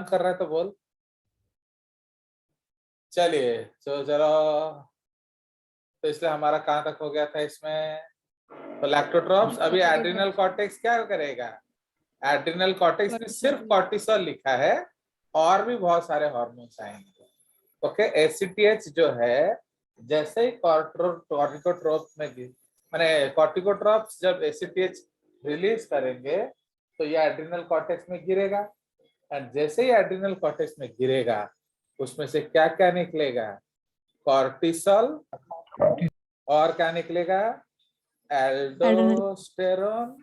कर रहा है तो बोल। चलिए तो चलो, तो इसलिए हमारा कहाँ तक हो गया था इसमें, तो लैक्टोट्रॉप्स। अभी एड्रिनल कॉर्टेक्स क्या करेगा, एड्रिनल कॉर्टेक्स में सिर्फ कॉर्टिसोल लिखा है, और भी बहुत सारे हार्मोन्स आएंगे। ओके, एसीटीएच जो है, जैसे ही कॉर्टिकोट्रोप में माने कॉर्टिकोट्रॉप्स जब एसीटीएच रिलीज करेंगे तो ये एड्रिनल कॉर्टेक्स में गिरेगा, एंड जैसे ही एड्रिनल कॉर्टेक्स में गिरेगा उसमें से क्या क्या निकलेगा, कॉर्टिसोल, और क्या निकलेगा, एल्डोस्टेरोन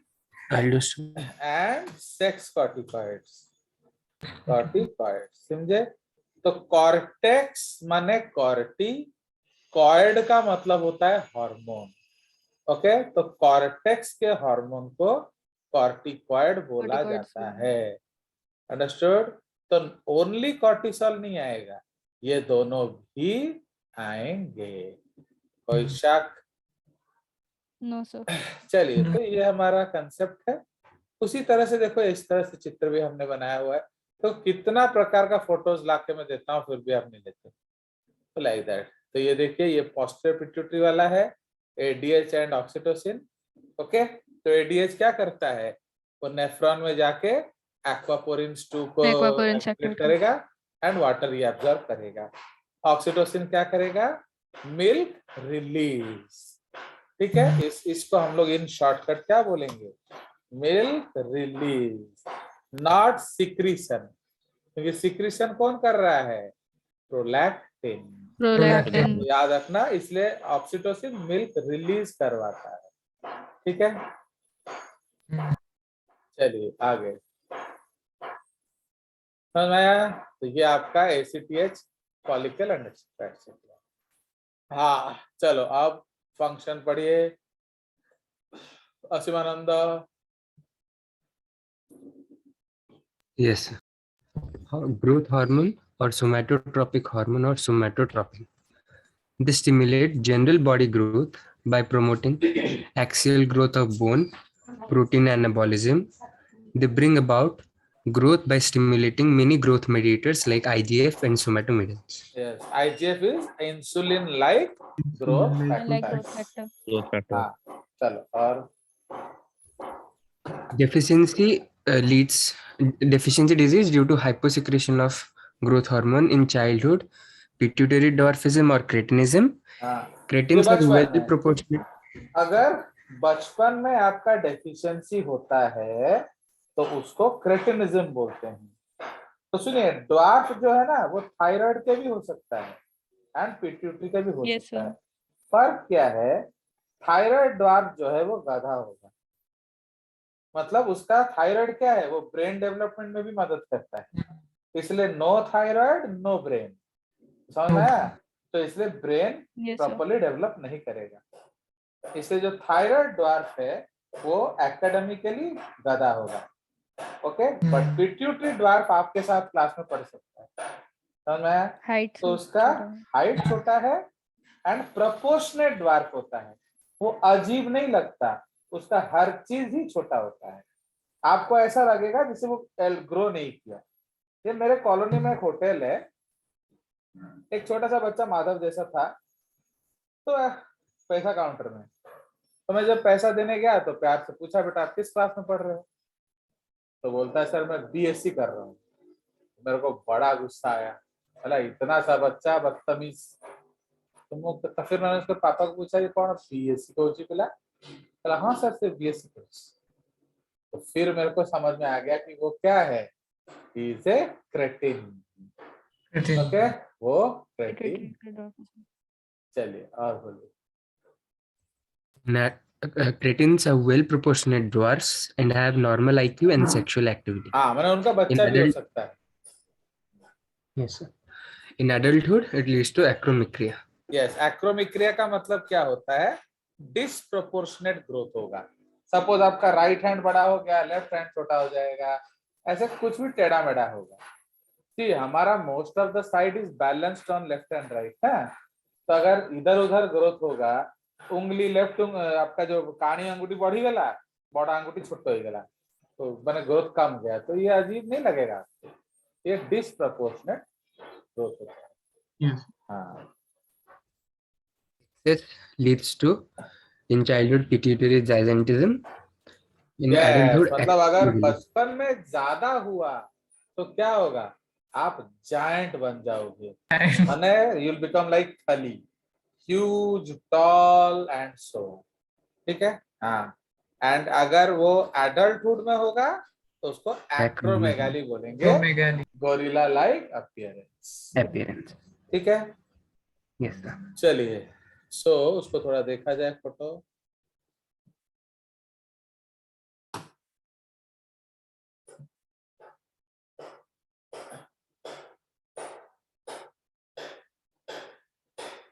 एंड सेक्स कॉर्टिकॉइड्स। समझे? तो कॉर्टेक्स माने कॉर्टी, कॉइड का मतलब होता है हार्मोन। ओके, तो कॉर्टेक्स के हार्मोन को कॉर्टिकॉइड बोला जाता है। अंडरस्टूड? तो ओनली कॉर्टिसोल नहीं आएगा, ये दोनों भी आएंगे। कोई शक? No sir. चलिए, तो ये हमारा कंसेप्ट है। उसी तरह से देखो, इस तरह से चित्र भी हमने बनाया हुआ है। तो कितना प्रकार का फोटोज लाके मैं देता हूँ फिर भी आप नहीं लेते, तो लाइक दैट। तो ये देखिए, ये पोस्टीरियर पिट्यूटरी वाला है, एडीएच एंड ऑक्सीटोसिन। ओके, तो एडीएच क्या करता है, वो नेफ्रॉन में जाके एक्वापोरिन्स 2 को एक्टिवेट करेगा एंड वाटर रिएब्सॉर्ब करेगा। ऑक्सीटोसिन क्या करेगा, मिल्क रिलीज। ठीक है, इसको हम लोग इन शॉर्टकट क्या बोलेंगे, मिल्क रिलीज, नॉट सिक्रीशन, क्योंकि सिक्रीशन कौन कर रहा है, प्रोलैक्टिन। याद रखना, इसलिए ऑक्सीटोसिन मिल्क रिलीज करवाता है। ठीक है, चलिए आगे समझ में आया? तो ये आपका एसीटीएच फॉलिकल एंड एक्सेट्रा। हाँ चलो, अब फंक्शन पढ़िए Aseemanand. Yes, growth hormone or somatotropic hormone or somatotropin. They stimulate general body growth by promoting axial growth of bone, protein anabolism. They bring about growth by stimulating many growth mediators like IGF and somatomedins. Yes, IGF is insulin-like growth factor. हाँ, चलो और deficiency disease due to hyposecretion of growth hormone in childhood, pituitary dwarfism or cretinism. Cretins are well proportionate. अगर बचपन में आपका deficiency होता है तो उसको क्रेटिनिज्म बोलते हैं। तो सुनिए, ड्वार्फ जो है ना, वो थायराइड के भी हो सकता है एंड पिट्यूटरी के भी हो सकता है। फर्क क्या है, थायराइड ड्वार्फ जो है वो गधा होगा, मतलब उसका थायराइड क्या है, वो ब्रेन डेवलपमेंट में भी मदद करता है, इसलिए नो थायराइड नो ब्रेन। समझ में आया? तो इसलिए ब्रेन प्रॉपर्ली डेवलप नहीं करेगा, इसलिए जो थायराइड ड्वार्फ है वो एकेडमिकली गधा होगा। ओके, बट पिट्यूटरी ड्वार्फ आपके साथ क्लास में पढ़ सकता है। समझ में आया? तो उसका हाइट छोटा है एंड प्रोपोर्शनेट ड्वार्फ होता है, वो अजीब नहीं लगता, उसका हर चीज ही छोटा होता है। आपको ऐसा लगेगा जैसे वो ग्रो नहीं किया। ये मेरे कॉलोनी में एक होटल है, एक छोटा सा बच्चा माधव जैसा था, तो पैसा काउंटर में, तो मैं जब पैसा देने गया तो प्यार से पूछा, बेटा आप किस क्लास में पढ़ रहे हो? तो बोलता है, सर मैं बीएससी कर रहा हूँ। मेरे को बड़ा गुस्सा आया, अला इतना सा बच्चा बदतमीज। तो फिर मैंने उसके पापा को पूछा, ये कौन बीएससी कोच पिला? बोला हाँ सर, सिर्फ बीएससी कोच। तो फिर मेरे को समझ में आ गया कि वो क्या है, इज ए क्रेटिन। ओके, वो क्रेटिन। चलिए और बोलिए। Cretins are well proportionate dwarfs and have normal IQ and sexual activity. हाँ, मैंने उनका बच्चा भी हो सकता है। Yes sir. In adulthood, it leads to acromegalia. Yes, acromegalia का मतलब क्या होता है, डिसप्रोपोर्शनेट ग्रोथ होगा। सपोज आपका राइट हैंड बड़ा हो गया, लेफ्ट हैंड छोटा हो जाएगा, ऐसे कुछ भी टेढ़ा मेढ़ा होगा। जी, हमारा most of the side is balanced on left and right है, तो अगर इधर उधर ग्रोथ होगा, उंगली लेफ्ट आपका जो कानी अंगूठी बढ़ी गला, बड़ा अंगूठी छोटा हो गया, तो मैंने ग्रोथ कम गया, तो ये अजीब नहीं लगेगा आपको। ये डिसप्रपोर्शनेट ग्रोथ होता है। Yes. हाँ This leads to in childhood pituitary gigantism, in yes, adulthood मतलब अगर acromegaly. बचपन में ज्यादा हुआ तो क्या होगा, आप जायंट बन जाओगे, माने you will become like Thali, huge tall and so, ठीक है। हाँ, एंड अगर वो एडल्टहुड में होगा तो उसको एक्रोमेगाली बोलेंगे, Acromegaly. Gorilla like appearance, Appearance. ठीक है। Yes, sir. चलिए, सो उसको थोड़ा देखा जाए फोटो।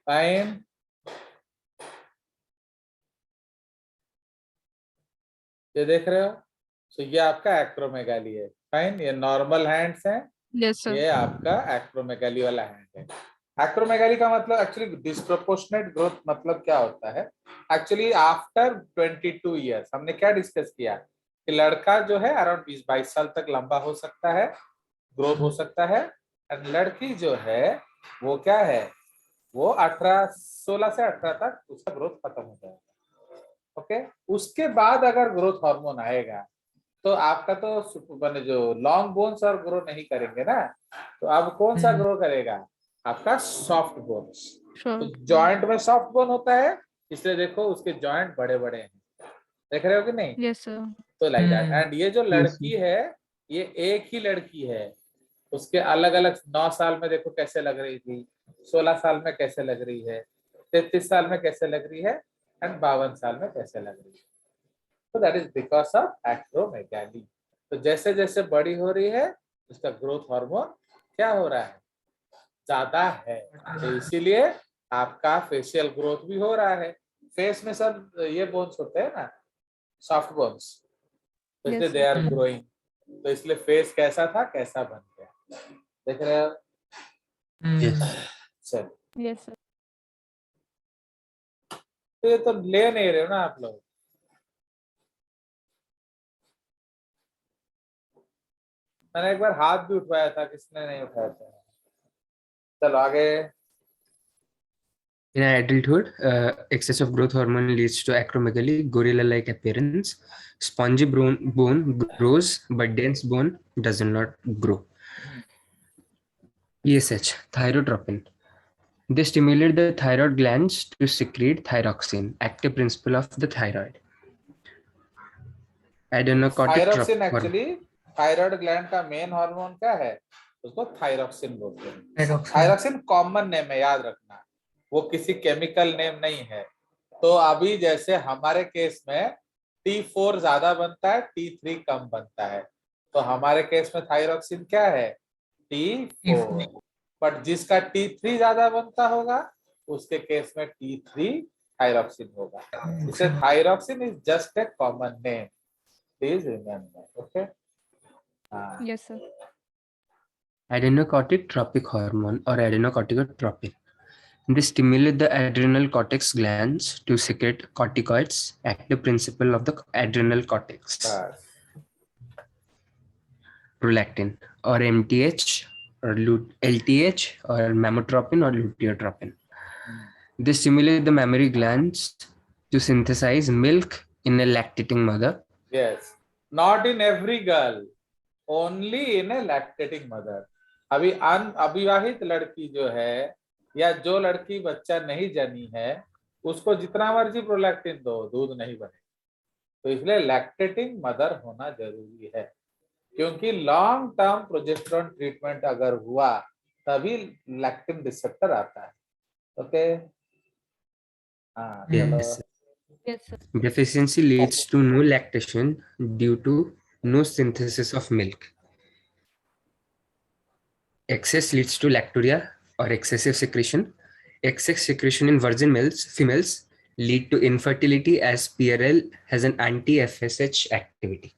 फाइन, ये देख रहे हो, तो ये आपका एक्रोमेगाली है। फाइन, ये नॉर्मल हैंड्स हैं, Yes, sir. ये आपका एक्रोमेगाली वाला हैंड है। एक्रोमेगाली का मतलब एक्चुअली डिस्प्रोपोर्शनेट ग्रोथ मतलब क्या होता है, एक्चुअली आफ्टर 22 इयर्स हमने क्या डिस्कस किया कि लड़का जो है अराउंड 20-22 साल तक लंबा हो सकता है, ग्रोथ हो सकता है, एंड लड़की जो है वो क्या है, वो 16 से 18 तक उसका ग्रोथ खत्म हो जाएगा। ओके, उसके बाद अगर ग्रोथ हार्मोन आएगा तो आपका तो मैंने जो लॉन्ग बोन्स और ग्रो नहीं करेंगे ना, तो अब कौन सा ग्रो करेगा, आपका सॉफ्ट बोन्स। तो Sure. जॉइंट में सॉफ्ट बोन होता है, इसलिए देखो उसके जॉइंट बड़े बड़े हैं, देख रहे हो कि नहीं। Yes, sir. तो लाइक दैट, एंड ये जो लड़की yes. है ये एक ही लड़की है, उसके अलग अलग 9 साल में देखो कैसे लग रही थी, 16 साल में कैसे लग रही है, 33 साल में कैसे लग रही है, एंड 52 साल में कैसे लग रही है। तो that is because of acromegaly. तो जैसे जैसे बड़ी हो रही है उसका ग्रोथ हार्मोन क्या हो रहा है, ज्यादा है, तो इसीलिए आपका फेशियल ग्रोथ भी हो रहा है। फेस में सब ये बोन्स होते हैं ना, सॉफ्ट बोन्स, तो Yes, इसलिए दे sir. आर ग्रोइंग, तो इसलिए फेस कैसा था कैसा बन गया, देख रहे हो। Yes. चलो, Yes, sir. तो ये तो ले नहीं रहे हो ना आप लोग, मैंने एक बार हाथ भी उठवाया था, किसने नहीं उठाया था। चलो आगे। In adulthood, excess of growth hormone leads to acromegaly, gorilla-like appearance. Spongy bone grows, but dense bone does not grow. ESH, thyrotropin. They stimulate the thyroid glands to secrete thyroxine, active principle of the thyroid. Adenocortic thyroxine, hormone. Actually thyroid gland का main hormone क्या है, उसको thyroxine बोलते हैं। Thyroxine. Thyroxine common name है, याद रखना, वो किसी केमिकल नेम नहीं है। तो अभी जैसे हमारे केस में T4 ज्यादा बनता है, T3 कम बनता है, तो हमारे केस में थायरॉक्सिन क्या है, T4। बट जिसका T3 ज्यादा बनता होगा उसके केस में T3 थायरॉक्सिन होगा। इसे thyroxine is just a common name, please remember, okay. Yes, sir. Adenocortic tropic hormone or adenocorticotropin. They stimulate the adrenal cortex glands to secrete corticoids, active principle of the adrenal cortex. बस, Prolactin or MTH or LTH or mammotropin or luteotropin. They stimulate the mammary glands to synthesize milk in a lactating mother. Yes, not in every girl, only in A lactating mother. अभी अविवाहित लड़की जो है या जो लड़की बच्चा नहीं जनी है उसको जितना मर्जी प्रोलैक्टिन दो, दूध नहीं बने। तो इसलिए लैक्टेटिंग मदर होना जरूरी है, क्योंकि लॉन्ग टर्म प्रोजेस्टेरोन ट्रीटमेंट अगर हुआ तभी लैक्टिन रिसेप्टर आता है, ओके। हाँ चलो। Yes. Yes, sir. Deficiency leads to no lactation due to no synthesis of milk. Excess leads to lacturia or excessive secretion. Excess secretion in virgin males, females lead to infertility as PRL has an anti-FSH activity.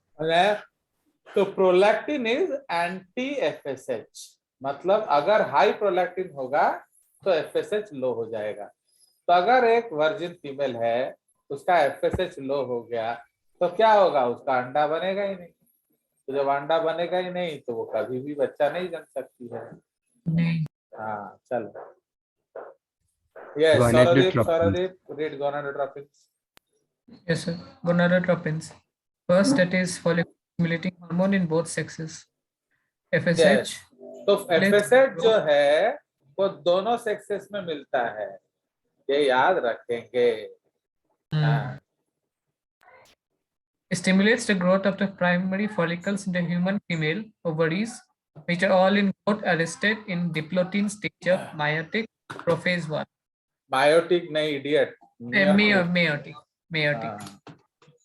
तो prolactin is anti FSH, मतलब अगर high prolactin होगा तो FSH लो हो जाएगा। तो अगर एक वर्जिन फीमेल है उसका एफएसएच लो हो गया तो क्या होगा, उसका अंडा बनेगा ही नहीं, तो जब अंडा बनेगा ही नहीं तो वो कभी भी बच्चा नहीं जन सकती है। नहीं। हाँ चल, yes Gonadotropins. Swaradip, read gonadotropins. Yes, sir. Gonadotropins. First, that is follicle stimulating hormone in both sexes. Yes, FSH. तो FSH जो है वो दोनों सेक्सेस में मिलता है, ये याद रखेंगे। हाँ, Stimulates the growth of the primary follicles in the human female ovaries, which are all in growth arrested in diplotin stage of meiotic prophase 1. Biotic नहीं idiot, Meiotic.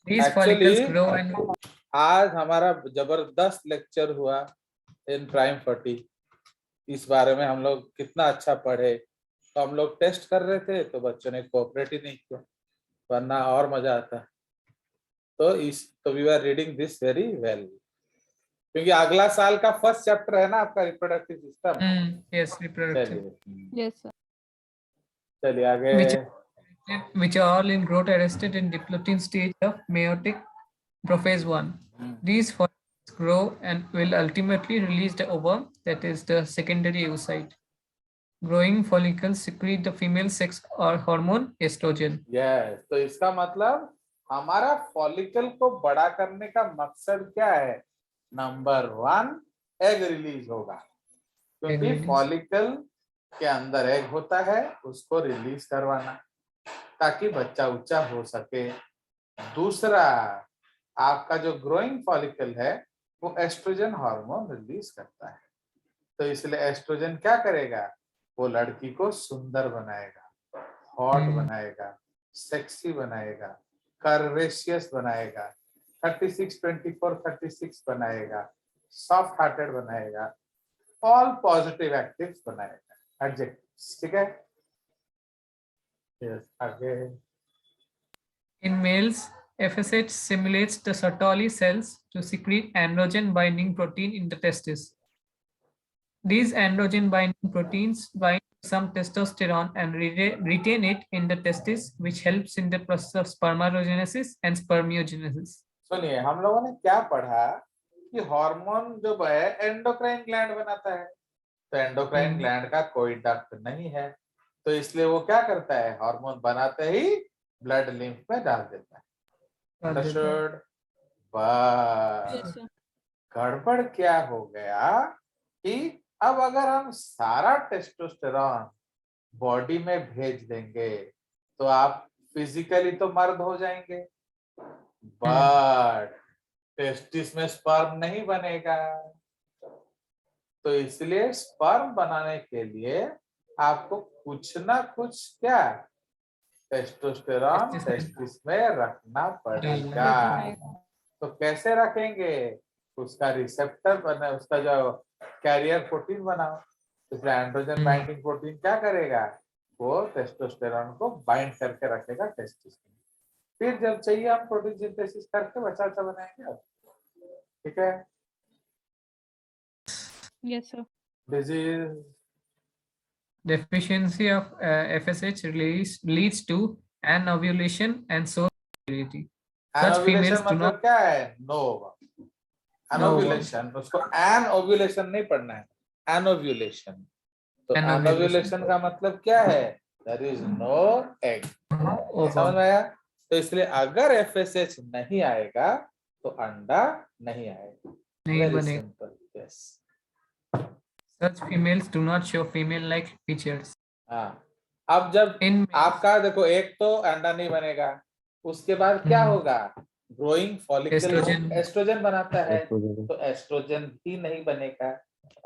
These Actually, follicles grow and आज हमारा जबरदस्त lecture हुआ इन prime 40। इस बारे में हम लोग कितना अच्छा पढ़े, तो हम लोग टेस्ट कर रहे थे तो बच्चों ने कोऑपरेट ही नहीं किया, वरना और मजा आता। तो we are reading this very well, क्योंकि अगला साल का फर्स्ट चैप्टर है ना आपका रिप्रोडक्टिव सिस्टम। yes, reproductive. चलिए Yes, sir. चलिए आगे। Which are all in growth arrested in diplotin stage of meiotic prophase 1. These follicles grow and will ultimately release the ovum, that is the secondary oocyte. Growing follicles secrete the female sex or hormone estrogen. Yes, तो इसका मतलब हमारा follicle को बड़ा करने का मकसद क्या है? नंबर 1, एग रिलीज होगा, क्योंकि फॉलिकल के अंदर एग होता है, उसको रिलीज करवाना ताकि बच्चा ऊंचा हो सके। दूसरा, आपका जो ग्रोइंग फॉलिकल है वो एस्ट्रोजन हार्मोन रिलीज करता है, तो इसलिए एस्ट्रोजन क्या करेगा? वो लड़की को सुंदर बनाएगा, हॉट बनाएगा, सेक्सी बनाएगा, कर्वेशियस बनाएगा, 36-24-36 बनाएगा, सॉफ्ट हार्टेड बनाएगा, ऑल पॉजिटिव एक्टिव्स बनाएगा, एडजेक्टिव्स। ठीक है, यस आगे। In males, FSH stimulates the Sertoli cells to secrete androgen binding protein in the testis. These androgen binding proteins bind to some testosterone and retain it in the testis, which helps in the process of spermatogenesis and spermiogenesis. सुनिए, हम लोगों ने क्या पढ़ा कि hormone जो है endocrine gland बनाता है, तो एंडोक्राइन ग्लैंड का कोई डक्ट नहीं है, तो इसलिए वो क्या करता है? हार्मोन बनाते ही ब्लड लिम्फ में डाल देता है। अंडरस्टूड? Yes, sir. गड़बड़ क्या हो गया कि अब अगर हम सारा टेस्टोस्टेरॉन बॉडी में भेज देंगे तो आप फिजिकली तो मर्द हो जाएंगे, बट टेस्टिस में स्पर्म नहीं बनेगा। तो इसलिए स्पर्म बनाने के लिए आपको कुछ ना कुछ क्या टेस्टोस्टेरॉन टेस्टिस में रखना पड़ेगा। तो कैसे रखेंगे? उसका रिसेप्टर बना, उसका जो कैरियर प्रोटीन बनाओ। इसलिए एंड्रोजन बाइंडिंग प्रोटीन क्या करेगा? वो टेस्टोस्टेरॉन को बाइंड करके रखेगा टेस्टिस में, फिर जब चाहिए हम प्रोटीन सिंथेसिस करके बच्चा बनाएंगे। ठीक है, Yes, sir. Disease Deficiency of FSH leads to anovulation and sore fertility. Such females do मतलब not. क्या है? नो एनोव्यूलेशन, उसको एन ओव्यूलेशन नहीं पढ़ना है, एनोव्यूलेशन। तो एनोव्यूलेशन का मतलब क्या है? There is no egg. समझ में आया? तो इसलिए अगर एफएसएच नहीं आएगा तो अंडा नहीं आएगा। Very simple. Yes, Such females do not show female-like features. हाँ, अब जब आपका देखो एक तो अंडा नहीं बनेगा, उसके बाद क्या होगा? ग्रोइंग फॉलिकल एस्ट्रोजन बनाता है, तो एस्ट्रोजन भी नहीं बनेगा।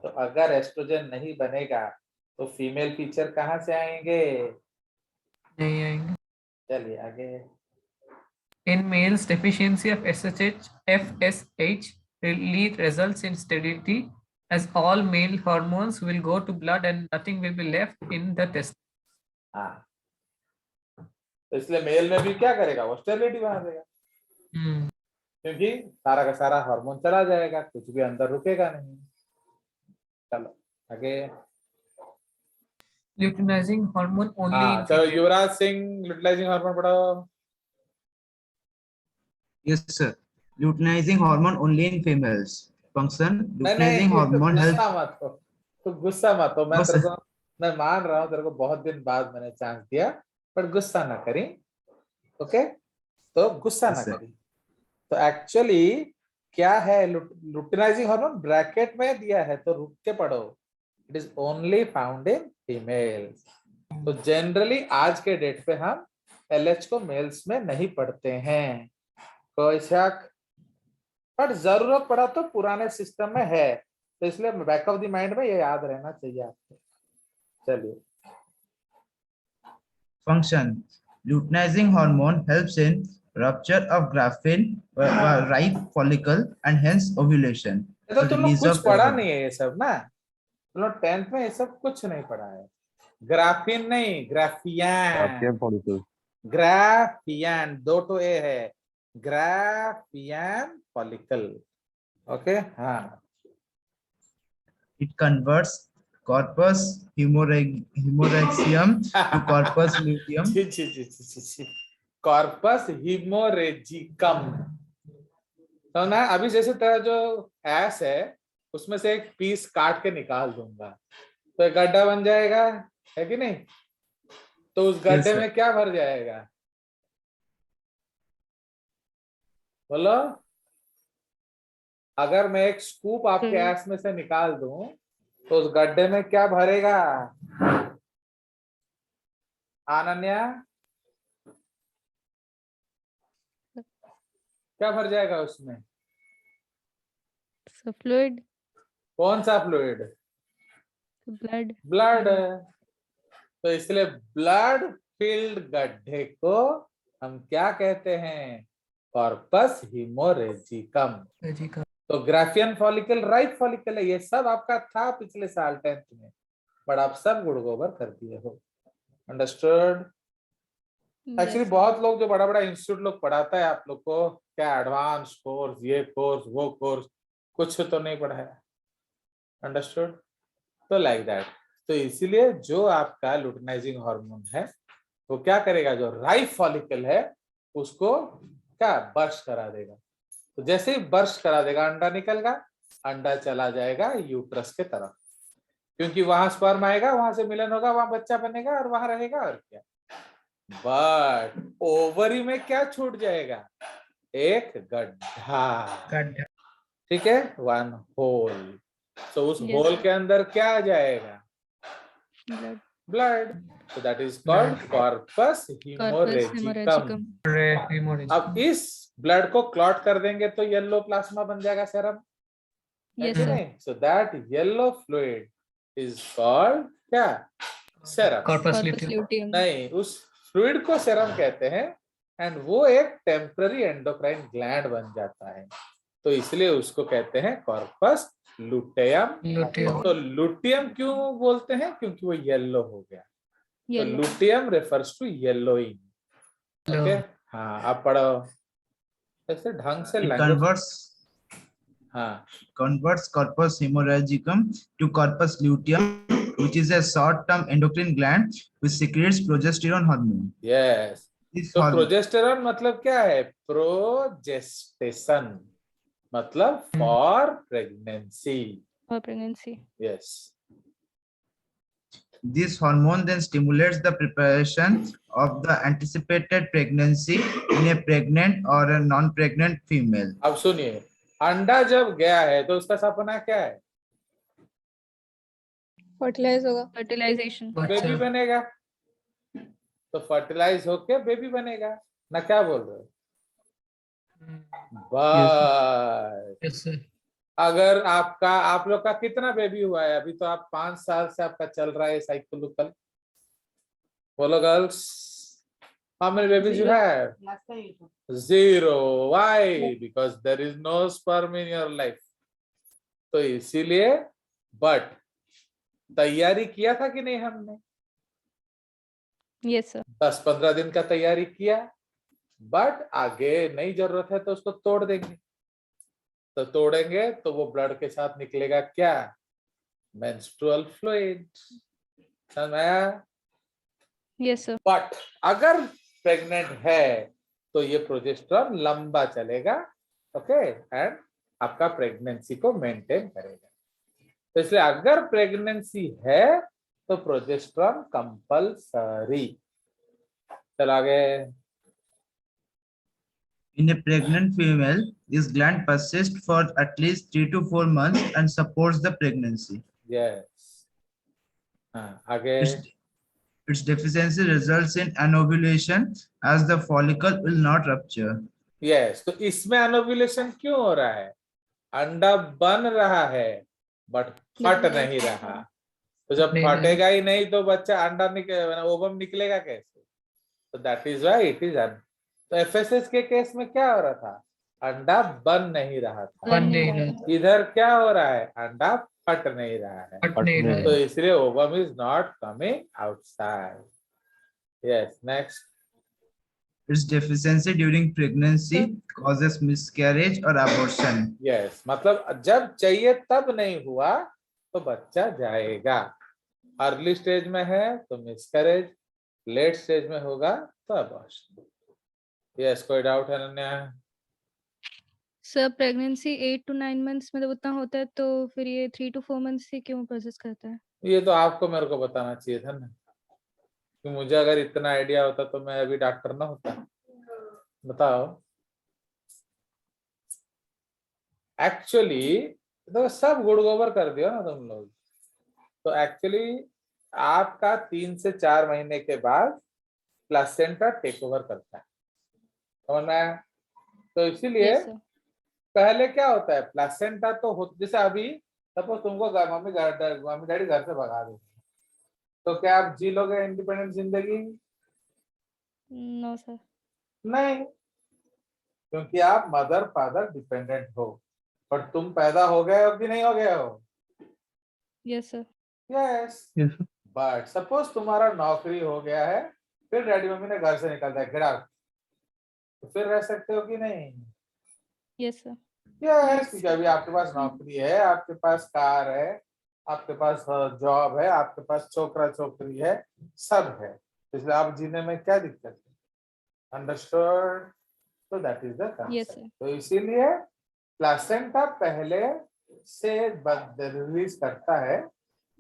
तो अगर एस्ट्रोजन नहीं बनेगा तो फीमेल फीचर कहाँ से आएंगे? नहीं आएंगे। चलिए आगे। In males, deficiency of FSH results in sterility, as all male hormones will go to blood and nothing will be left in the testis. हाँ, तो इसलिए मेल में भी क्या करेगा? वो स्टेरिलिटी बना देगा, क्योंकि सारा का सारा हार्मोन चला जाएगा, कुछ भी अंदर रुकेगा नहीं। चलो आगे। Luteinizing hormone only. हाँ, चलो युवराज सिंह, यूटिलाइजिंग हार्मोन पढ़ो। Yes, sir. luteinizing hormone only in females. Function, नहीं luteinizing नहीं, तो hormone helps. गुस्सा मत हो, तो गुस्सा मत हो, मैं गुस्सा- तेरे को, मैं मान रहा हूँ तेरे को बहुत दिन बाद मैंने चांस दिया, पर गुस्सा ना करी, ओके? तो गुस्सा ना Yes, sir. करी। तो एक्चुअली क्या है, लुटिनाइजिंग हार्मोन ब्रैकेट में दिया है, तो रुक के पढ़ो। It is only found in females. तो जनरली आज के डेट पे हम एलएच को मेल्स में नहीं पढ़ते हैं, कोई शक? बट जरूरत पड़ा तो पुराने सिस्टम में है, तो इसलिए बैक ऑफ द माइंड में ये याद रहना चाहिए आपको। चलिए, Function, luteinizing hormone helps in rupture of graphene ripe follicle and hence ovulation. ये तो तुम लोग Release कुछ of पढ़ा नहीं है ये सब ना, तुम लोग 10th में ये सब कुछ नहीं पढ़ा है। ग्राफीन नहीं, ग्राफियन, ग्राफियन, दो तो ए है, ग्राफियन फॉलिकल, ओके? हाँ, It converts corpus hemorrhagium to corpus luteum. जी जी जी जी जी जी, कॉर्पस हिमोरेजिकम। तो ना अभी जैसे तेरा जो एस है उसमें से एक पीस काट के निकाल दूंगा, तो एक गड्ढा बन जाएगा, है कि नहीं? तो उस गड्ढे sir. में क्या भर जाएगा, बोलो? अगर मैं एक स्कूप आपके एस में से निकाल दूं तो उस गड्ढे में क्या भरेगा, अनन्या? क्या भर जाएगा उसमें? So fluid, कौन सा फ्लूइड? blood. ब्लड। तो इसलिए ब्लड फिल्ड गड्ढे को हम क्या कहते हैं, कॉर्पस हिमोरेजिकम। तो ग्राफियन फॉलिकल राइट फॉलिकल है, ये सब आपका था पिछले साल 10th में, बट आप सब गुड़ गोबर कर दिए हो। अंडरस्टूड? Actually Yes, sir. बहुत लोग जो बड़ा बड़ा इंस्टीट्यूट लोग पढ़ाता है आप लोग को, क्या एडवांस कोर्स, ये कोर्स वो कोर्स, कुछ तो नहीं पढ़ाया। अंडरस्टूड? तो लाइक दैट। तो इसीलिए जो आपका लुटिनाइजिंग हार्मोन है वो क्या करेगा, जो राइट फॉलिकल है उसको क्या बर्स्ट करा देगा। तो जैसे ही बर्स्ट करा देगा, अंडा निकलेगा, अंडा चला जाएगा यूट्रस के तरफ, क्योंकि वहां स्पर्म आएगा, वहां से मिलन होगा, वहां बच्चा बनेगा और वहां रहेगा, और क्या। बट ओवरी में क्या छूट जाएगा, एक गड्ढा, ठीक है, वन होल। तो उस Yes, होल sir. के अंदर क्या आ जाएगा, Blood. Blood. So that is called corpus hemorrhagicum. hemorrhagicum। अब इस ब्लड को क्लॉट कर देंगे तो येलो प्लाज्मा बन जाएगा serum, Yes, sir. so that yellow fluid is called क्या, serum. Corpus Corpus luteum. luteum. नहीं, उस फ्लूइड को सेरम कहते हैं, एंड वो एक टेम्पररी एंडोक्राइन ग्लैंड बन जाता है, तो इसलिए उसको कहते हैं कॉर्पस लुटेयम। Luteum. तो लुटियम क्यों बोलते हैं, क्योंकि वो येलो हो गया, तो Yellow. Luteum refers to yellowing, okay? हाँ, आप पढ़ो ऐसे ढंग से It लैंग्वेज। हाँ, converts corpus hemorrhagicum to corpus luteum, which is a short-term endocrine gland which secretes progesterone hormone. Yes. This तो hormone, प्रोजेस्टेरॉन मतलब क्या है, प्रोजेस्टेशन मतलब for pregnancy, For pregnancy. Yes. this hormone then stimulates the preparation of the anticipated pregnancy in a pregnant or a non-pregnant female. अब सुनिए, अंडा जब गया है तो उसका सपना क्या है, Fertilize होगा. Fertilization. बेबी बनेगा, तो फर्टिलाइज होके बेबी बनेगा ना, क्या बोल रहे हो? बस Yes, sir. अगर आपका, आप लोग का कितना बेबी हुआ है अभी, तो आप 5 साल से आपका चल रहा है साइक्लिकल, बोलो girls, how many babies you have? 0। Why? Because there is no sperm in your life. तो इसीलिए, बट तैयारी किया था कि नहीं हमने, Yes, sir. 10-15 दिन का तैयारी किया, बट आगे नहीं जरूरत है तो उसको तोड़ देंगे, तो तोड़ेंगे तो वो ब्लड के साथ निकलेगा क्या, मेंस्ट्रुअल फ्लूइड, समझ में आया? Yes, sir. बट अगर प्रेग्नेंट है तो ये प्रोजेस्टेरॉन लंबा चलेगा, ओके, एंड आपका प्रेगनेंसी को मेंटेन करेगा। तो इसलिए अगर प्रेगनेंसी है तो प्रोजेस्टेरॉन कंपल्सरी। चलो आगे। In a pregnant female, this gland persists for at least 3 to 4 months and supports the pregnancy. Yes, हाँ आगे। Its deficiency results in anovulation as the follicle will not rupture. Yes, तो इसमें अनोव्यूलेशन क्यों हो रहा है? अंडा बन रहा है बट फट नहीं रहा। तो जब नहीं रहा। फटेगा ही नहीं तो बच्चा अंडा ओवम निकलेगा कैसे? तो that is why it is. तो एफएसएस के केस में क्या हो रहा था? अंडा बन नहीं रहा था। बन नहीं रहा। इधर क्या हो रहा है? अंडा फट नहीं रहा है। फट नहीं रहा तो है। इसलिए ovum is not coming outside. Yes, next. Its deficiency during pregnancy causes miscarriage or abortion. Yes, मतलब जब चाहिए तब नहीं हुआ तो बच्चा जाएगा। अर्ली स्टेज में है तो मिसकैरेज, लेट स्टेज में होगा तो अबॉर्शन। यस, कोई डाउट है Ananya? Sir pregnancy 8 to 9 months में जब उतना होता है तो फिर ये 3 to 4 months से क्यों प्रोसेस करता है? ये तो आपको मेरे को बताना चाहिए था ना, कि मुझे अगर इतना आइडिया होता तो मैं अभी डॉक्टर ना होता। बताओ। एक्चुअली तो सब गुड़ गोबर कर दिया ना तुम लोग। तो एक्चुअली आपका 3 से 4 महीने के बाद प्लासेंटा टेक ओवर करता है, समझ में आया? तो इसीलिए Yes, sir. पहले क्या होता है, प्लासेंटा तो हो, जैसे अभी सपोज तुमको मम्मी डैडी घर से भगा देंगे तो क्या आप जी लोगे इंडिपेंडेंट जिंदगी? No, sir. नहीं, क्योंकि आप मदर फादर डिपेंडेंट हो। और तुम पैदा हो गए हो कि नहीं हो गए हो? Yes, sir. Yes. But suppose तुम्हारा नौकरी हो गया है, फिर डैडी मम्मी ने घर से निकाल दिया, गेट आउट, तो फिर रह सकते हो कि नहीं? Yes, sir. यस, क्योंकि अभी आपके पास नौकरी है, आपके पास कार है, आपके पास जॉब है, आपके पास छोकरा छोकरी है, सब है। इसलिए आप जीने में क्या दिक्कत है? अंडरस्टूड? तो that is the Yes, concept. sir. तो इसीलिए प्लासेंटा पहले से रिलीज करता है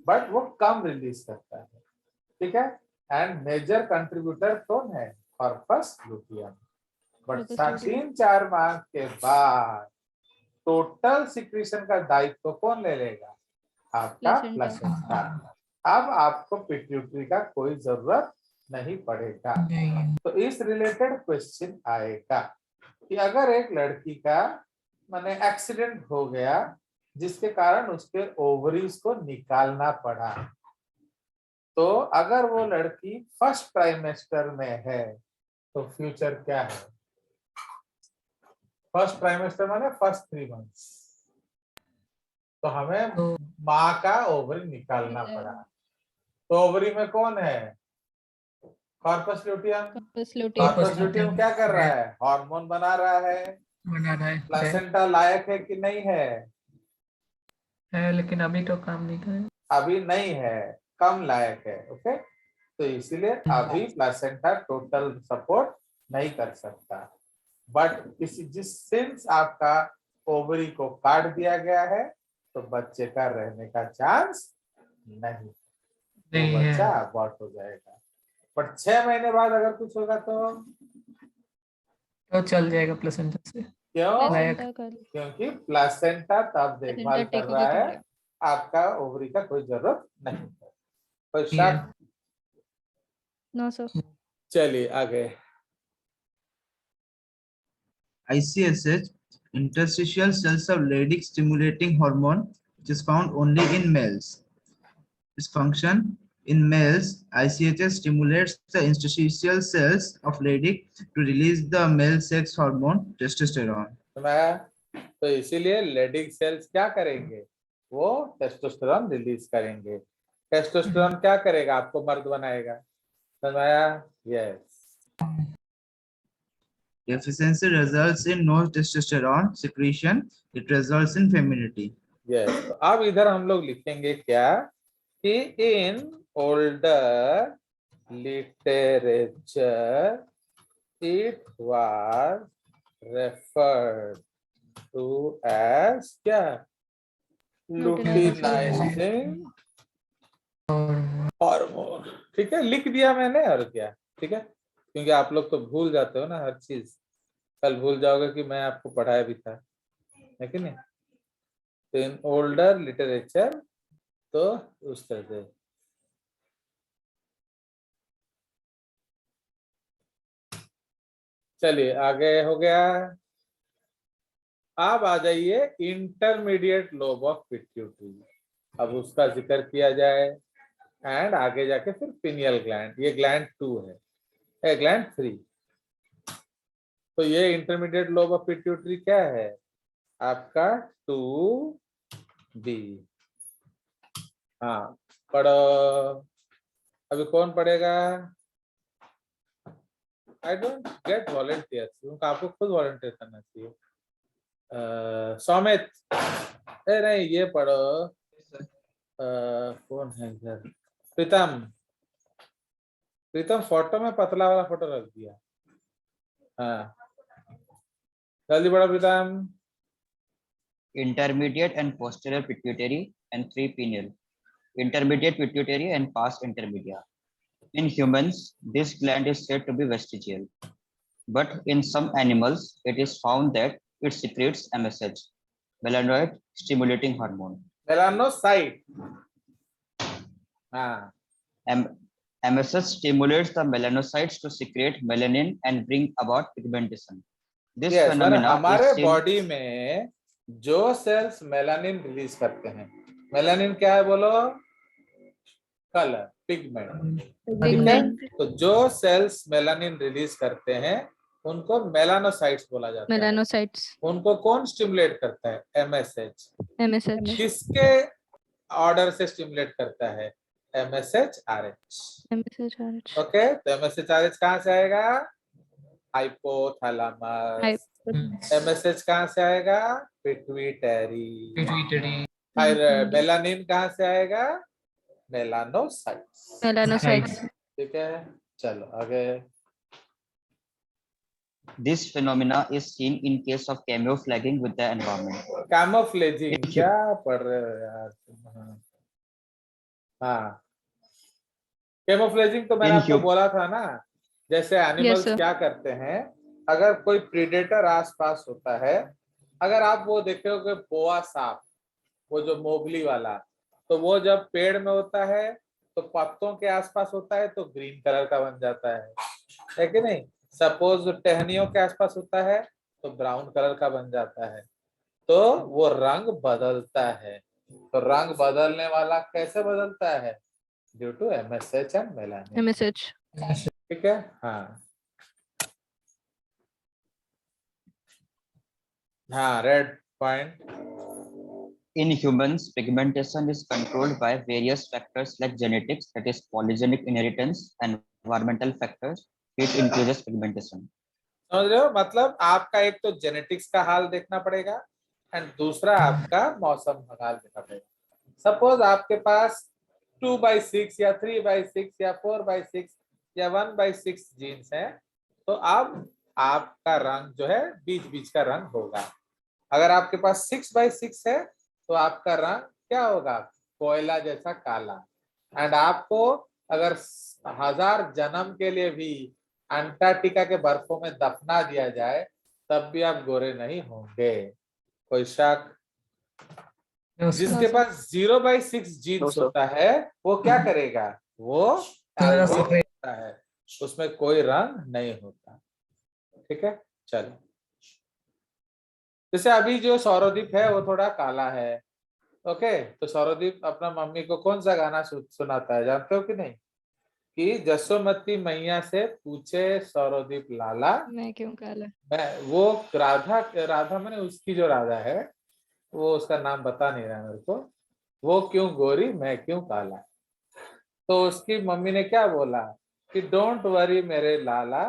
बट वो कम रिलीज करता है, ठीक है। एंड मेजर कंट्रीब्यूटर कौन है? Corpus luteum. But Corpus luteum. 3-4 माह के बाद टोटल सिक्रीशन का दायित्व कौन ले लेगा? आपका Placenta. प्लासेंटा। अब आपको पिट्यूटरी का कोई जरूरत नहीं पड़ेगा। नहीं। तो इस रिलेटेड क्वेश्चन आएगा कि अगर एक लड़की का माने एक्सीडेंट हो गया जिसके कारण उसके ओवरीज को निकालना पड़ा, तो अगर वो लड़की फर्स्ट ट्राइमेस्टर में है तो फ्यूचर क्या है? फर्स्ट ट्राइमेस्टर माने फर्स्ट 3 मंथ्स, तो हमें तो माँ का ओवरी निकालना पड़ा। तो ओवरी में कौन है? Corpus luteum. Corpus luteum. Corpus luteum क्या कर रहा है? हार्मोन बना रहा है। बना रहा है प्लासेंटा लायक है कि नहीं है? लेकिन अभी तो काम नहीं करे। अभी नहीं है, कम लायक है। ओके, तो इसीलिए अभी प्लासेंटा टोटल सपोर्ट नहीं कर सकता। बट किसी जिस सिंस आपका ओवरी को काट दिया गया है तो बच्चे का रहने का चांस नहीं, नहीं वो है। बच्चा अबॉर्ट हो जाएगा। बट 6 महीने बाद अगर कुछ होगा तो चल जाएगा प्लेसेंटा से। क्यों? Placenta कर क्योंकि प्लासेंटा तब देखभाल Placenta कर take रहा over कर है, लेगा. आपका ओवरी का कोई जरूरत नहीं है। तो Yeah. शक? No, sir. चलिए आगे। ICSH, interstitial cells of Leydig stimulating hormone, which is found only in males. Its function in males, ICSH stimulates the interstitial cells of Leydig to release the male sex hormone testosterone. तो इसीलिए Leydig cells क्या करेंगे? वो testosterone release करेंगे। Testosterone क्या करेगा? आपको मर्द बनाएगा। समझाया? Yes. Deficiency results in no testosterone secretion. It results in femininity. Yes, तो अब इधर हम लोग लिखेंगे क्या कि in older literature it was referred to as क्या luteinizing हार्मोन। ठीक है, लिख दिया मैंने और क्या। ठीक है, क्योंकि आप लोग तो भूल जाते हो ना हर चीज, कल भूल जाओगे कि मैं आपको पढ़ाया भी था, है कि नहीं। तो इन ओल्डर लिटरेचर तो उस तरह से। चलिए आगे हो गया। अब आ जाइए इंटरमीडिएट लोब ऑफ पिट्यूटरी, अब उसका जिक्र किया जाए। एंड आगे जाके फिर पिनियल ग्लैंड, ये ग्लैंड 2 है ग्लैंड 3। तो ये इंटरमीडिएट लोब ऑफ पिट्यूटरी क्या है आपका 2B। हाँ पढ़ो, अभी कौन पढ़ेगा। आई डोंट गेट वॉलंटियर, क्योंकि आपको खुद वॉलंटियर करना चाहिए। सौमित, नहीं ये पढ़ो। कौन है इधर, प्रीतम। प्रीतम फोटो में पतला वाला फोटो रख दिया। हाँ जल्दी पढ़ो प्रीतम। Intermediate and posterior pituitary and 3 pineal. Intermediate pituitary and pars intermedia. In humans, this gland is said to be vestigial, but in some animals, it is found that it secretes MSH, melanoid stimulating hormone. Melanocyte. हाँ MSH stimulates the melanocytes to secrete melanin and bring about pigmentation. This yes, phenomena हमारे is seen body में जो sales melanin release करते हैं, melanin क्या है बोलो, colour, pigment. ठीक है, तो जो सेल्स मेलानिन रिलीज करते हैं उनको मेलानोसाइट्स बोला जाता है। मेलानोसाइट्स। उनको कौन स्टिमुलेट करता है, एमएसएच। एमएसएच। किसके ऑर्डर से स्टिमुलेट करता है, MSH RH. MSH RH. Okay, तो एमएसएच आरएच कहाँ से आएगा, हाइपोथैलेमस। एमएसएच कहाँ से आएगा, पिट्यूटरी। मेलानिन कहाँ से आएगा, मेलानोसाइट्स। मेलानोसाइट्स। ठीक है, चलो आगे। This phenomena is seen in case of camouflaging with the environment. कैमोफ्लेजिंग, क्या पढ़ रहे हो यार तुम। हाँ कैमोफ्लेजिंग तो मैंने आपको बोला था ना, जैसे एनिमल्स क्या करते हैं, अगर कोई प्रीडेटर आसपास होता है, अगर आप वो देखोगे बोआ सांप, वो जो मोगली वाला, तो वो जब पेड़ में होता है तो पत्तों के आसपास होता है तो ग्रीन कलर का बन जाता है कि नहीं। सपोज टहनियों के आसपास होता है तो ब्राउन कलर का बन जाता है। तो वो रंग बदलता है। तो रंग बदलने वाला कैसे बदलता है, due to MSH and melanin. MSH. ठीक है, हाँ हाँ red point. In humans, pigmentation is controlled by various factors like genetics, that is polygenic inheritance, and environmental factors. It increases pigmentation. समझ रहे हो, मतलब आपका एक तो जेनेटिक्स का हाल देखना पड़ेगा एंड दूसरा आपका मौसम का हाल देखना पड़ेगा। सपोज आपके पास 2/6 या 3/6 या 4/6 या 1/6 जीन्स हैं, तो अब आपका रंग जो है बीच बीच का रंग होगा। अगर आपके पास 6/6 है तो आपका रंग क्या होगा, कोयला जैसा काला। एंड आपको अगर 1000 जन्म के लिए भी अंटार्कटिका के बर्फों में दफना दिया जाए तब भी आप गोरे नहीं होंगे। कोई शक? जिसके पास 0/6 जीन्स होता है वो क्या करेगा, वो होता है, उसमें कोई रंग नहीं होता। ठीक है, चलो। जैसे अभी जो सौरदीप है वो थोड़ा काला है। ओके, तो सौरदीप अपना मम्मी को कौन सा गाना सुनाता है, जानते हो कि नहीं, कि जसोमती मैया से पूछे सौरदीप लाला, मैं क्यों काला। मैं वो राधा मैंने उसकी जो राधा है, वो उसका नाम बता नहीं रहा मेरे को, वो क्यों गोरी मैं क्यों काला। तो उसकी मम्मी ने क्या बोला कि डोंट वरी मेरे लाला,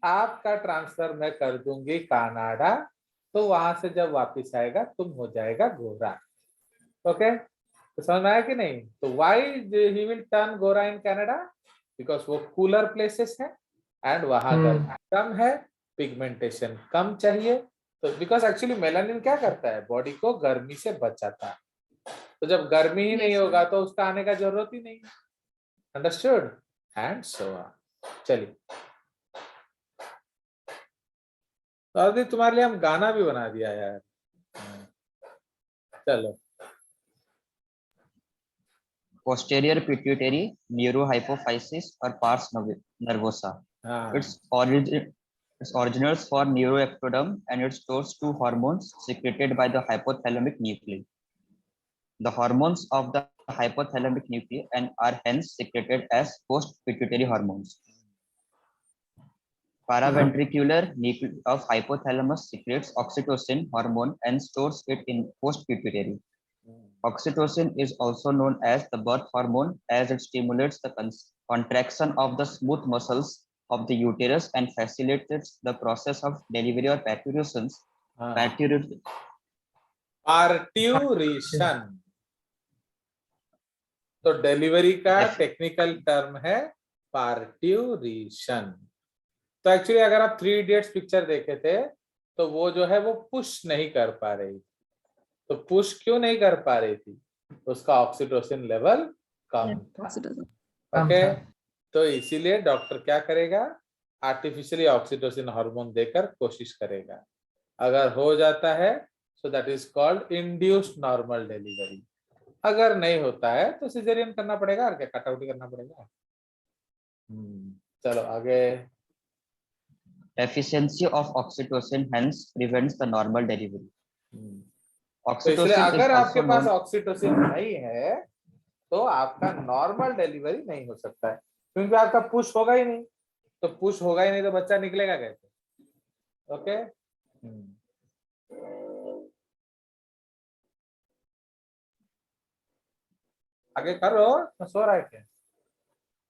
आपका ट्रांसफर मैं कर दूंगी कनाडा, तो वहां से जब वापिस आएगा तुम हो जाएगा गोरा। ओके, तो समझ में आया कि नहीं। तो व्हाई ही विल टर्न गोरा इन कनाडा, बिकॉज वो कूलर प्लेसेस है एंड वहां गर्मी कम है, पिगमेंटेशन कम चाहिए, तो बिकॉज एक्चुअली मेलानिन क्या करता है, बॉडी को गर्मी से बचाता है, तो जब गर्मी ही नहीं Yes, sir. होगा तो उसका आने का जरूरत ही नहीं। Understood and so on. चलिए, तो अभी तुम्हारे लिए हम गाना भी बना दिया यार। चलो, Posterior pituitary neurohypophysis or pars nervosa. हाँ Its originals for neuroectoderm and it stores two hormones secreted by the hypothalamic nuclei. The hormones of the hypothalamic nuclei and are hence secreted as post-pituitary hormones. Paraventricular nuclei of hypothalamus secretes oxytocin hormone and stores it in post-pituitary. Oxytocin is also known as the birth hormone as it stimulates the contraction of the smooth muscles of the uterus and facilitates the process of delivery or parturition. हाँ, Parturition. Parturition. तो delivery का technical term है parturition. तो actually अगर आप 3 idiots picture देखे थे तो वो जो है वो पुश नहीं कर पा रही थी। तो पुश क्यों नहीं कर पा रही थी, उसका ऑक्सीटोसिन लेवल कम था। ओके, तो इसीलिए डॉक्टर क्या करेगा, आर्टिफिशियली ऑक्सीटोसिन हार्मोन देकर कोशिश करेगा। अगर हो जाता है सो that is called induced normal delivery. अगर नहीं होता है तो सिजेरियन करना पड़ेगा और क्या, कटआउट करना पड़ेगा। चलो आगे। Deficiency of oxytocin hence prevents the normal delivery. तो इसलिए Oxytocin is अगर आपके also पास known. ऑक्सीटोसिन नहीं है तो आपका नॉर्मल डिलीवरी नहीं हो सकता है, क्योंकि आपका पुश होगा ही नहीं। तो पुश होगा ही नहीं तो बच्चा निकलेगा कैसे? ओके, आगे करो, सो रहा है क्या?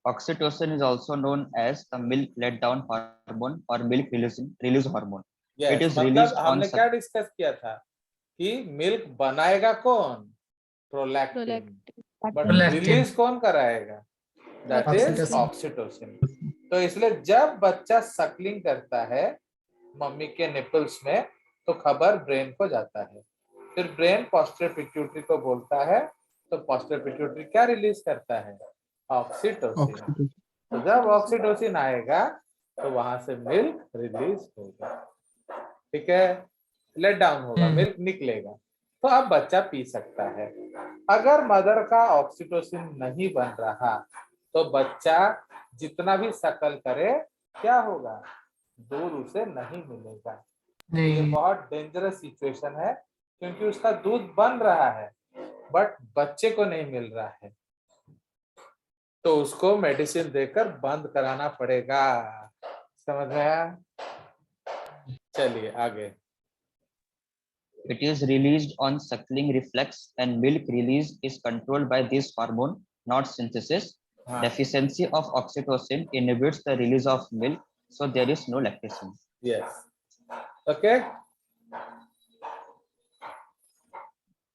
Oxytocin is also known as the milk letdown hormone or milk release hormone. Yes, It is मतलब released on हमने क्या डिस्कस किया था कि मिल्क बनाएगा कौन, प्रोलैक्टिन, बट Prolactin. रिलीज कौन कराएगा, दैट इज Oxytocin. ऑक्सीटोसिन। तो इसलिए जब बच्चा सकलिंग करता है मम्मी के निपल्स में तो खबर ब्रेन को जाता है, फिर ब्रेन पोस्टीरियर पिट्यूटरी को बोलता है, तो पोस्टीरियर पिट्यूटरी क्या रिलीज करता है, ऑक्सीटोसिन। तो जब ऑक्सीटोसिन आएगा तो वहां से मिल्क रिलीज होगा, ठीक है, लेट डाउन होगा, मिल्क निकलेगा, तो अब बच्चा पी सकता है। अगर मदर का ऑक्सीटोसिन नहीं बन रहा तो बच्चा जितना भी शकल करे क्या होगा, दूध उसे नहीं मिलेगा। ये बहुत डेंजरस सिचुएशन है, क्योंकि उसका दूध बन रहा है बट बच्चे को नहीं मिल रहा है, तो उसको मेडिसिन देकर बंद कराना पड़ेगा। समझ में आया? चलिए आगे। It is released on suckling reflex and milk release is controlled by this hormone, not synthesis. हाँ, Deficiency of oxytocin inhibits the release of milk, so there is no lactation. Yes, okay,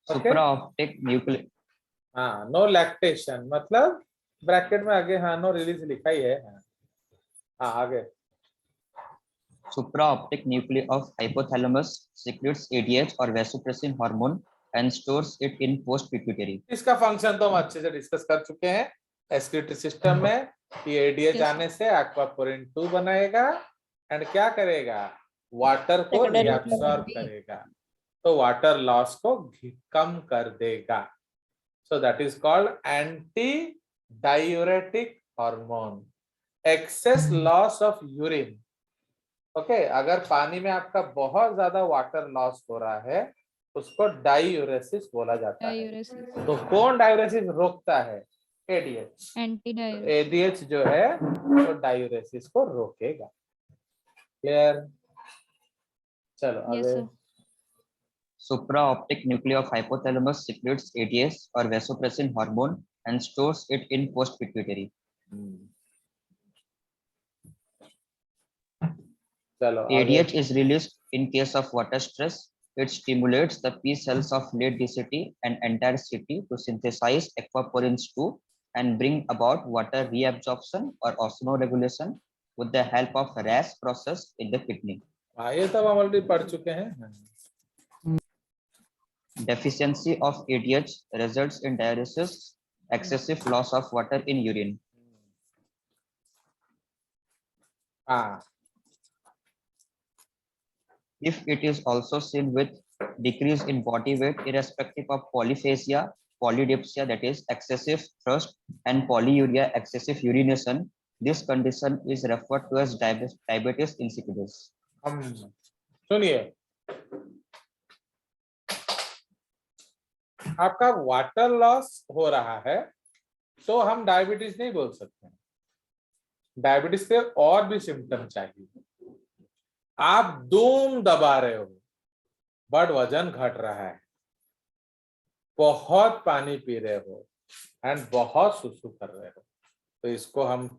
Supraoptic nucleus. हाँ, no lactation मतलब bracket में आगे, हाँ, no release लिखा ही है। हाँ आगे। Supraoptic nuclei of hypothalamus secretes ADH or vasopressin hormone and stores it in post-pituitary. इसका फंक्शन तो हम अच्छे से डिस्कस कर चुके हैं एक्सक्रीटरी सिस्टम में। ये एडीएच आने से एक्वापोरिन 2 बनाएगा एंड क्या करेगा, वाटर को रिएब्सॉर्ब करेगा, तो वाटर लॉस को कम कर देगा। So that is called anti diuretic hormone. Excess loss of urine, okay, अगर पानी में आपका बहुत ज्यादा वाटर लॉस हो रहा है उसको डायूरेसिस बोला जाता है। तो कौन डायूरेसिस रोकता है, एडीएच। एडीएच जो है तो डायूरेसिस को रोकेगा। क्लियर? चलो आगे। Supraoptic nuclei of hypothalamus secretes ADH or vasopressin hormone and stores it in post-pituitary. चलो ADH is released in case of water stress. It stimulates the P cells of late DCT and entire city to synthesize aquaporins 2 and bring about water reabsorption or osmoregulation with the help of RAS process in the kidney. हाँ ये सब हम already पढ़ चुके हैं। Deficiency of ADH results in diuresis, excessive loss of water in urine. हाँ If it is also seen with decrease in body weight irrespective of polyphasia, polydipsia, that is excessive thirst, and polyuria, excessive urination, this condition is referred to as diabetes insipidus. हम सुनिए, आपका water loss हो रहा है तो हम diabetes नहीं बोल सकते। डायबिटीज से और भी सिम्टम चाहिए। आप धूम दबा रहे हो बट वजन घट रहा है, बहुत पानी पी रहे हो एंड बहुत सुसु कर रहे हो, तो इसको हम